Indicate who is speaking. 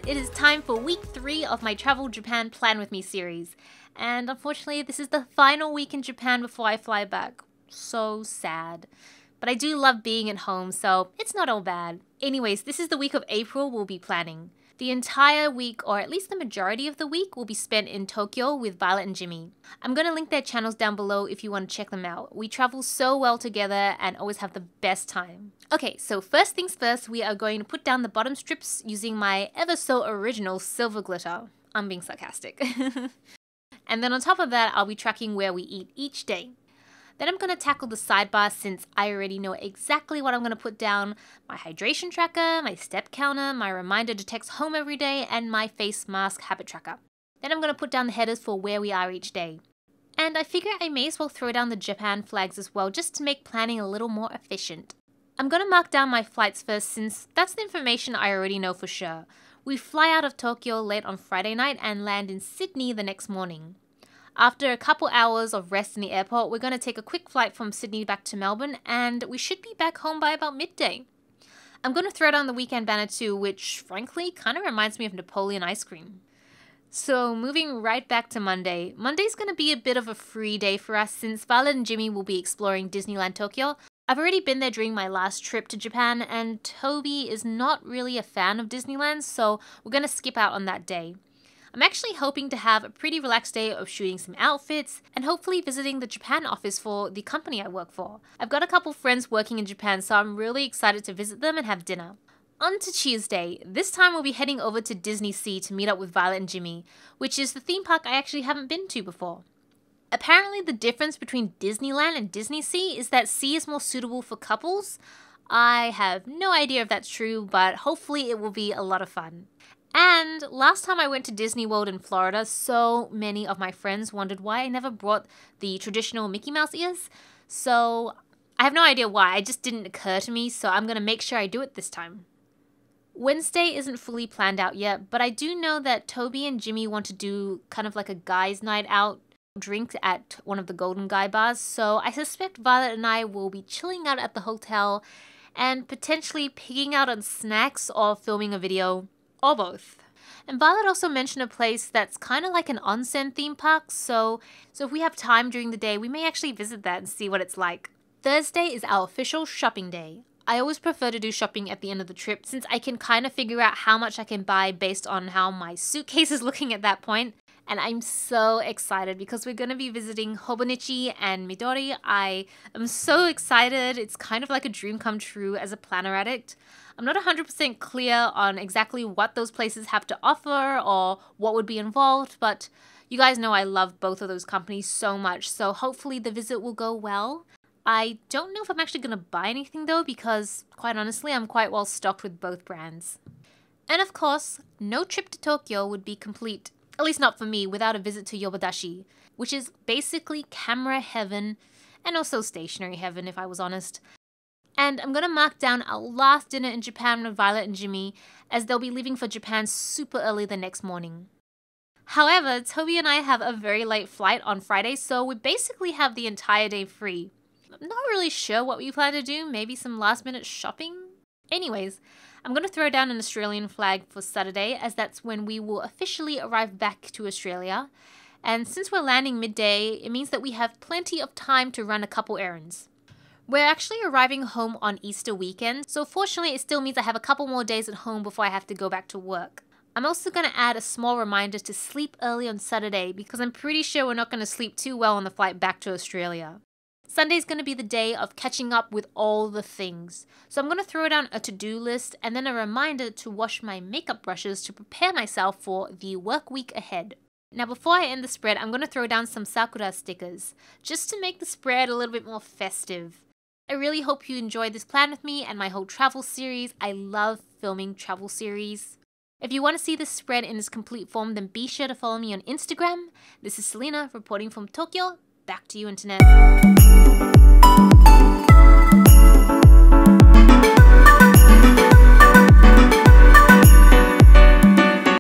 Speaker 1: it is time for week 3 of my Travel Japan Plan With Me series. And unfortunately, this is the final week in Japan before I fly back. So sad. But I do love being at home, so it's not all bad. Anyways, this is the week of April we'll be planning. The entire week, or at least the majority of the week, will be spent in Tokyo with Violet and Jimmy. I'm going to link their channels down below if you want to check them out. We travel so well together and always have the best time. Okay, so first things first, we are going to put down the bottom strips using my ever so original silver glitter. I'm being sarcastic. And then on top of that, I'll be tracking where we eat each day. Then I'm going to tackle the sidebar since I already know exactly what I'm going to put down. My hydration tracker, my step counter, my reminder to text home every day, and my face mask habit tracker. Then I'm going to put down the headers for where we are each day. And I figure I may as well throw down the Japan flags as well just to make planning a little more efficient. I'm going to mark down my flights first since that's the information I already know for sure. We fly out of Tokyo late on Friday night and land in Sydney the next morning. After a couple hours of rest in the airport, we're going to take a quick flight from Sydney back to Melbourne, and we should be back home by about midday. I'm going to throw down the weekend banner too, which frankly kind of reminds me of Napoleon ice cream. So moving right back to Monday. Monday's going to be a bit of a free day for us since Violet and Jimmy will be exploring Disneyland Tokyo. I've already been there during my last trip to Japan, and Toby is not really a fan of Disneyland, so we're going to skip out on that day. I'm actually hoping to have a pretty relaxed day of shooting some outfits and hopefully visiting the Japan office for the company I work for. I've got a couple friends working in Japan, so I'm really excited to visit them and have dinner. On to Tuesday. This time we'll be heading over to Disney Sea to meet up with Violet and Jimmy, which is the theme park I actually haven't been to before. Apparently the difference between Disneyland and Disney Sea is that Sea is more suitable for couples. I have no idea if that's true, but hopefully it will be a lot of fun. And last time I went to Disney World in Florida, so many of my friends wondered why I never brought the traditional Mickey Mouse ears. So I have no idea why, it just didn't occur to me, so I'm going to make sure I do it this time. Wednesday isn't fully planned out yet, but I do know that Toby and Jimmy want to do kind of like a guys' night out drink at one of the Golden Guy bars, so I suspect Violet and I will be chilling out at the hotel and potentially pigging out on snacks or filming a video. Or both. And Violet also mentioned a place that's kind of like an onsen theme park, so if we have time during the day, we may actually visit that and see what it's like. Thursday is our official shopping day. I always prefer to do shopping at the end of the trip since I can kind of figure out how much I can buy based on how my suitcase is looking at that point. And I'm so excited because we're going to be visiting Hobonichi and Midori. I am so excited. It's kind of like a dream come true as a planner addict. I'm not 100% clear on exactly what those places have to offer or what would be involved, but you guys know I love both of those companies so much, so hopefully the visit will go well. I don't know if I'm actually going to buy anything though because, quite honestly, I'm quite well stocked with both brands. And of course, no trip to Tokyo would be complete, at least not for me, without a visit to Yobadashi, which is basically camera heaven and also stationery heaven if I was honest. And I'm going to mark down our last dinner in Japan with Violet and Jimmy as they'll be leaving for Japan super early the next morning. However, Toby and I have a very late flight on Friday, so we basically have the entire day free. I'm not really sure what we plan to do, maybe some last minute shopping? Anyways, I'm going to throw down an Australian flag for Saturday as that's when we will officially arrive back to Australia. And since we're landing midday, it means that we have plenty of time to run a couple errands. We're actually arriving home on Easter weekend, so fortunately it still means I have a couple more days at home before I have to go back to work. I'm also going to add a small reminder to sleep early on Saturday because I'm pretty sure we're not going to sleep too well on the flight back to Australia. Sunday's going to be the day of catching up with all the things. So I'm going to throw down a to-do list and then a reminder to wash my makeup brushes to prepare myself for the work week ahead. Now before I end the spread, I'm going to throw down some Sakura stickers, just to make the spread a little bit more festive. I really hope you enjoyed this plan with me and my whole travel series. I love filming travel series. If you want to see this spread in its complete form, then be sure to follow me on Instagram. This is Celina reporting from Tokyo. Back to you, Internet.